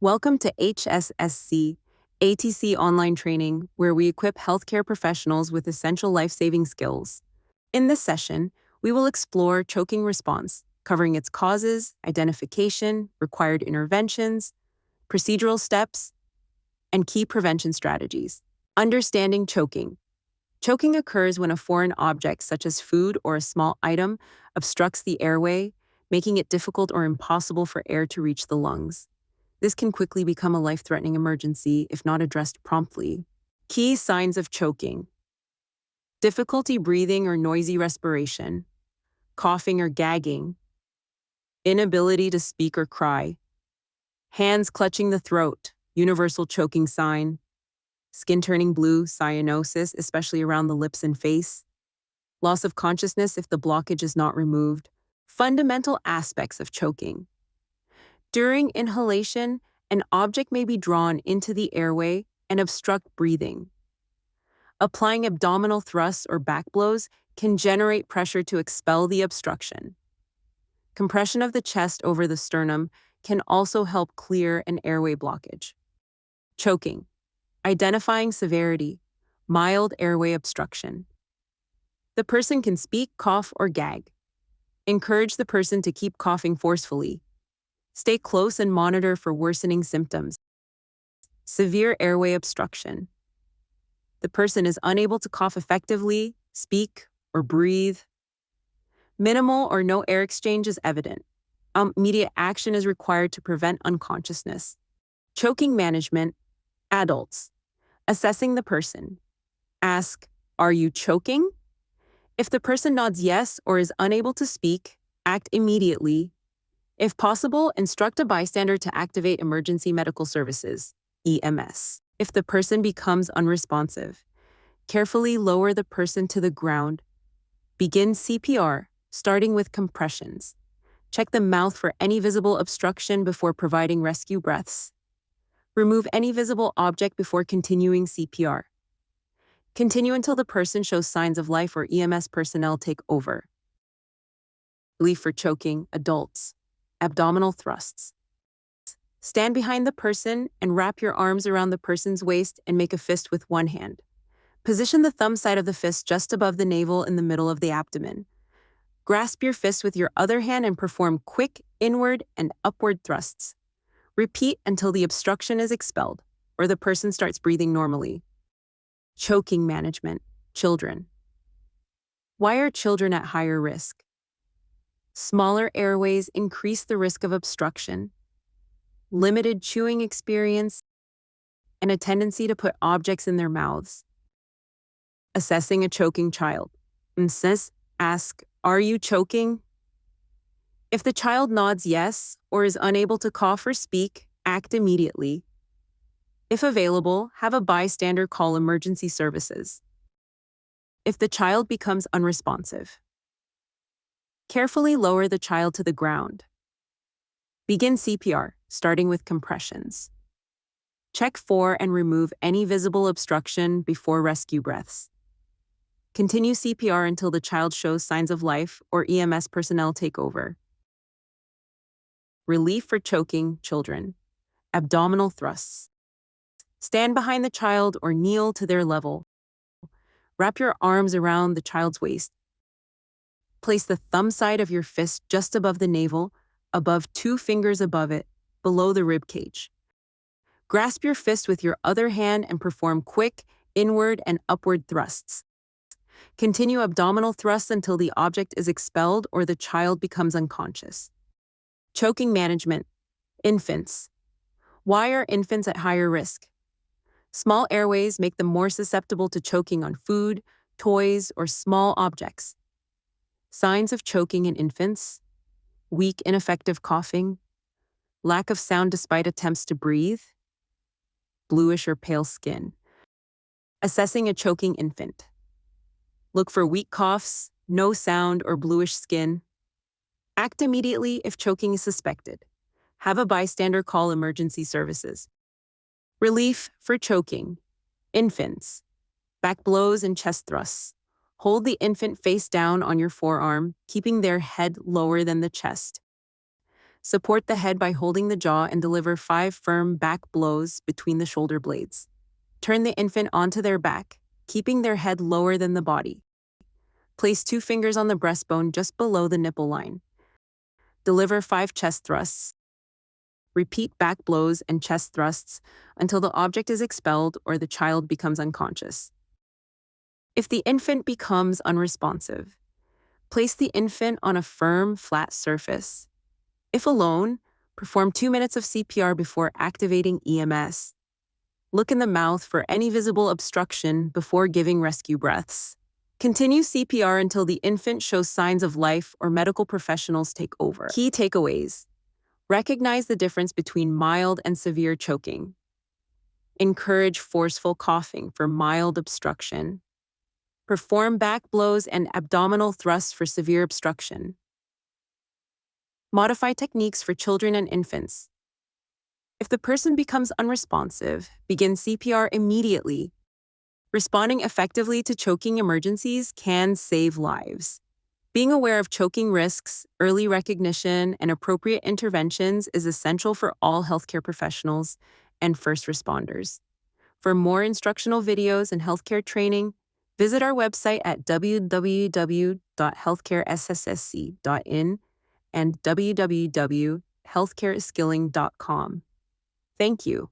Welcome to HSSC, ATC online training, where we equip healthcare professionals with essential life-saving skills. In this session, we will explore choking response, covering its causes, identification, required interventions, procedural steps, and key prevention strategies. Understanding choking. Choking occurs when a foreign object, such as food or a small item, obstructs the airway, making it difficult or impossible for air to reach the lungs. This can quickly become a life-threatening emergency if not addressed promptly. Key signs of choking: difficulty breathing or noisy respiration, coughing or gagging, inability to speak or cry, hands clutching the throat, universal choking sign, skin turning blue, cyanosis, especially around the lips and face, loss of consciousness if the blockage is not removed. Fundamental aspects of choking. During inhalation, an object may be drawn into the airway and obstruct breathing. Applying abdominal thrusts or back blows can generate pressure to expel the obstruction. Compression of the chest over the sternum can also help clear an airway blockage. Choking. Identifying severity: mild airway obstruction. The person can speak, cough, or gag. Encourage the person to keep coughing forcefully. Stay close and monitor for worsening symptoms. Severe airway obstruction. The person is unable to cough effectively, speak, or breathe. Minimal or no air exchange is evident. Immediate action is required to prevent unconsciousness. Choking management. Adults. Assessing the person. Ask, "Are you choking?" If the person nods yes or is unable to speak, act immediately. If possible, instruct a bystander to activate emergency medical services, EMS. If the person becomes unresponsive, carefully lower the person to the ground. Begin CPR, starting with compressions. Check the mouth for any visible obstruction before providing rescue breaths. Remove any visible object before continuing CPR. Continue until the person shows signs of life or EMS personnel take over. Relief for choking, adults. Abdominal thrusts. Stand behind the person and wrap your arms around the person's waist and make a fist with one hand. Position the thumb side of the fist just above the navel in the middle of the abdomen. Grasp your fist with your other hand and perform quick inward and upward thrusts. Repeat until the obstruction is expelled or the person starts breathing normally. Choking management. Children. Why are children at higher risk? Smaller airways increase the risk of obstruction. Limited chewing experience and a tendency to put objects in their mouths. Assessing a choking child. Ask, "Are you choking?" If the child nods yes or is unable to cough or speak, act immediately. If available, have a bystander call emergency services. If the child becomes unresponsive, carefully lower the child to the ground. Begin CPR, starting with compressions. Check for and remove any visible obstruction before rescue breaths. Continue CPR until the child shows signs of life or EMS personnel take over. Relief for choking children. Abdominal thrusts. Stand behind the child or kneel to their level. Wrap your arms around the child's waist. Place the thumb side of your fist just above the navel, above 2 fingers above it, below the rib cage. Grasp your fist with your other hand and perform quick inward and upward thrusts. Continue abdominal thrusts until the object is expelled or the child becomes unconscious. Choking management. Infants. Why are infants at higher risk? Small airways make them more susceptible to choking on food, toys, or small objects. Signs of choking in infants: weak, ineffective coughing, lack of sound despite attempts to breathe, bluish or pale skin. Assessing a choking infant. Look for weak coughs, no sound, or bluish skin. Act immediately if choking is suspected. Have a bystander call emergency services. Relief for choking. Infants. Back blows and chest thrusts. Hold the infant face down on your forearm, keeping their head lower than the chest. Support the head by holding the jaw and deliver 5 firm back blows between the shoulder blades. Turn the infant onto their back, keeping their head lower than the body. Place 2 fingers on the breastbone just below the nipple line. Deliver 5 chest thrusts. Repeat back blows and chest thrusts until the object is expelled or the child becomes unconscious. If the infant becomes unresponsive, place the infant on a firm, flat surface. If alone, perform 2 minutes of CPR before activating EMS. Look in the mouth for any visible obstruction before giving rescue breaths. Continue CPR until the infant shows signs of life or medical professionals take over. Key takeaways. Recognize the difference between mild and severe choking. Encourage forceful coughing for mild obstruction. Perform back blows and abdominal thrusts for severe obstruction. Modify techniques for children and infants. If the person becomes unresponsive, begin CPR immediately. Responding effectively to choking emergencies can save lives. Being aware of choking risks, early recognition, and appropriate interventions is essential for all healthcare professionals and first responders. For more instructional videos and healthcare training, visit our website at www.healthcaressssc.in and www.healthcareskilling.com. Thank you.